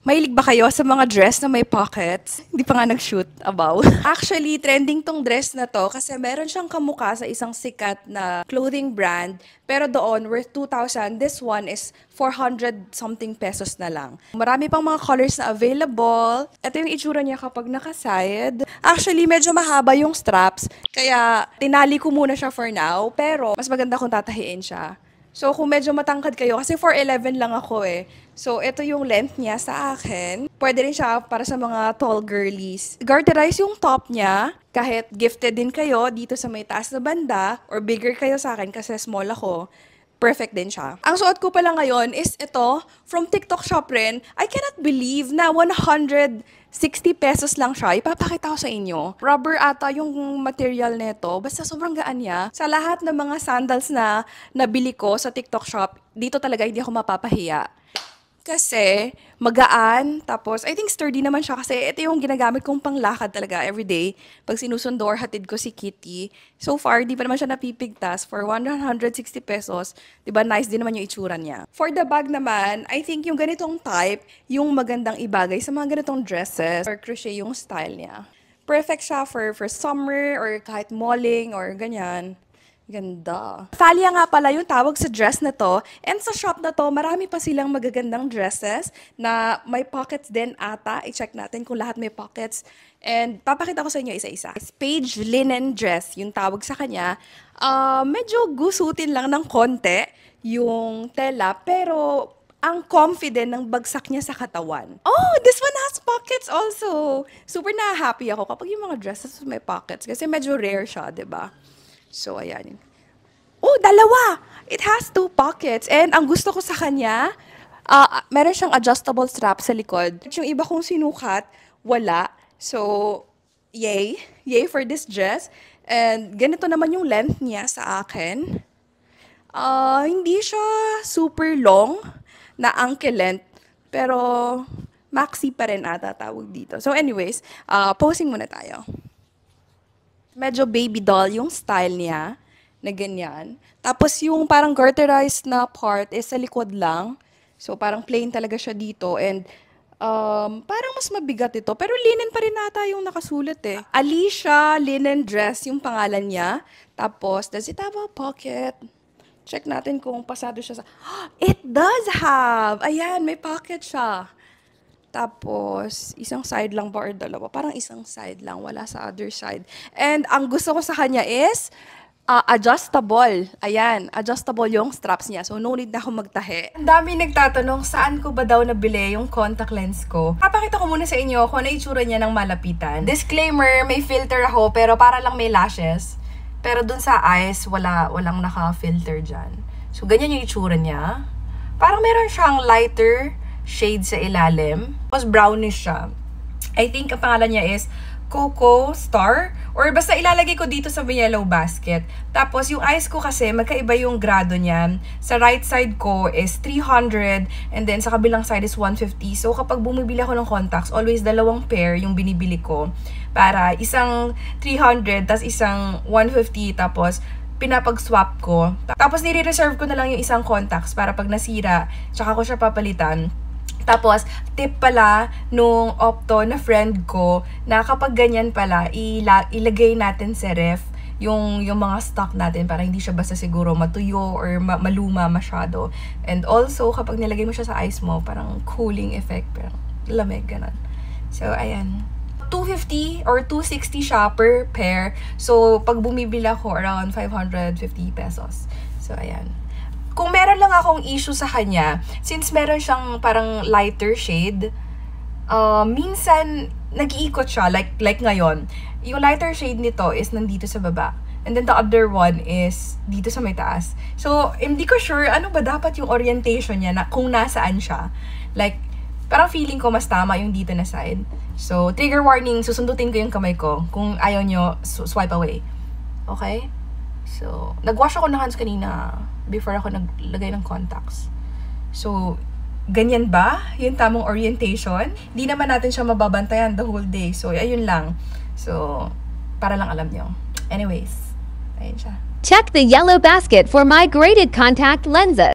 Mahilig ba kayo sa mga dress na may pockets? Hindi pa nga nag-shoot about. Actually, trending tong dress na to kasi meron siyang kamukha sa isang sikat na clothing brand. Pero doon, worth 2,000. This one is 400 something pesos na lang. Marami pang mga colors na available. Ito yung itsura niya kapag nakaside. Actually, medyo mahaba yung straps. Kaya, tinali ko muna siya for now. Pero, mas maganda kung tatahiin siya. So, kung medyo matangkad kayo, kasi 4'11 lang ako eh. So, ito yung length niya sa akin. Pwede rin siya para sa mga tall girlies. Garterize yung top niya. Kahit gifted din kayo dito sa may taas na banda, or bigger kayo sa akin kasi small ako, perfect din siya. Ang suot ko pala ngayon is ito, from TikTok shop rin. I cannot believe na 160 pesos lang siya. Ipapakita ko sa inyo. Rubber ata yung material nito. Basta sobrang gaan niya. Sa lahat ng mga sandals na nabili ko sa TikTok shop, dito talaga hindi ako mapapahiya. Kasi magaan, tapos I think sturdy naman siya kasi ito yung ginagamit kong panglakad talaga everyday pag sinusundo or hatid ko si Kitty. So far, di pa naman siya napipigtas for 160 pesos. Diba, nice din naman yung itsura niya. For the bag naman, I think yung ganitong type, yung magandang ibagay sa mga ganitong dresses or crochet yung style niya. Perfect siya for summer or kahit malling or ganyan. Ganda. Thalia nga pala yung tawag sa dress na to. And sa shop na to, marami pa silang magagandang dresses na may pockets din ata. I-check natin kung lahat may pockets. And papakita ko sa inyo isa-isa. Page linen dress, yung tawag sa kanya. Medyo gusutin lang ng konti yung tela, pero ang confident ng bagsak niya sa katawan. Oh, this one has pockets also. Super na-happy ako kapag yung mga dresses may pockets kasi medyo rare siya, 'di ba? So, ayan. Oh, dalawa! It has 2 pockets. And ang gusto ko sa kanya, meron siyang adjustable strap sa likod. Yung iba kong sinukat, wala. So, yay. Yay for this dress. And ganito naman yung length niya sa akin. Hindi siya super long na ankle length. Pero, maxi pa rin ata tawag dito. So, anyways, posing muna tayo. Medyo baby doll yung style niya, na ganyan. Tapos yung parang garterized na part is sa likod lang. So parang plain talaga siya dito. And parang mas mabigat ito. Pero linen pa rin ata yung nakasulat eh. Alicia linen dress yung pangalan niya. Tapos, does it have a pocket? Check natin kung pasado siya sa... It does have! Ayan, may pocket siya. Tapos, isang side lang ba or dalawa? Parang isang side lang, wala sa other side. And ang gusto ko sa kanya is adjustable. Ayan, adjustable yung straps niya. So, no need na ako magtahi. Ang dami nagtatanong, saan ko ba daw nabili yung contact lens ko? Papakita ko muna sa inyo kung ano itsura niya ng malapitan. Disclaimer, may filter ako, pero para lang may lashes. Pero dun sa eyes, walang naka-filter dyan. So, ganyan yung itsura niya. Parang meron siyang lighter shade sa ilalim. Tapos brownish siya. I think ang pangalan niya is Coco Star. Or basta ilalagay ko dito sa yellow basket. Tapos yung eyes ko kasi magkaiba yung grado niyan. Sa right side ko is 300 and then sa kabilang side is 150. So kapag bumibili ako ng contacts, always dalawang pair yung binibili ko. Para isang 300 tas isang 150 tapos pinapag-swap ko. Tapos nire-reserve ko na lang yung isang contacts para pag nasira, tsaka ko siya papalitan. Tapos, tip pala nung opto na friend ko na kapag ganyan pala, ilagay natin sa ref yung mga stock natin para hindi siya basta siguro matuyo or maluma masyado. And also, kapag nilagay mo siya sa eyes mo, parang cooling effect, parang lamig, ganun. So, ayan. 250 or 260 siya per pair. So, pag bumibili ako, around 550 pesos. So, ayan. Kung meron lang akong issue sa kanya, since meron siyang parang lighter shade, minsan nag-iikot siya, like ngayon. Yung lighter shade nito is nandito sa baba. And then the other one is dito sa may taas. So, hindi ko sure ano ba dapat yung orientation niya, na kung nasaan siya. Like, parang feeling ko mas tama yung dito na side. So, trigger warning, susundutin ko yung kamay ko. Kung ayaw nyo, swipe away. Okay? So, nag-wash ako ng hands kanina before ako naglagay ng contacts. So, ganyan ba yung tamang orientation? Hindi naman natin siya mababantayan the whole day. So, ayun lang. So, para lang alam nyo. Anyways, ayun siya. Check the yellow basket for my graded contact lenses.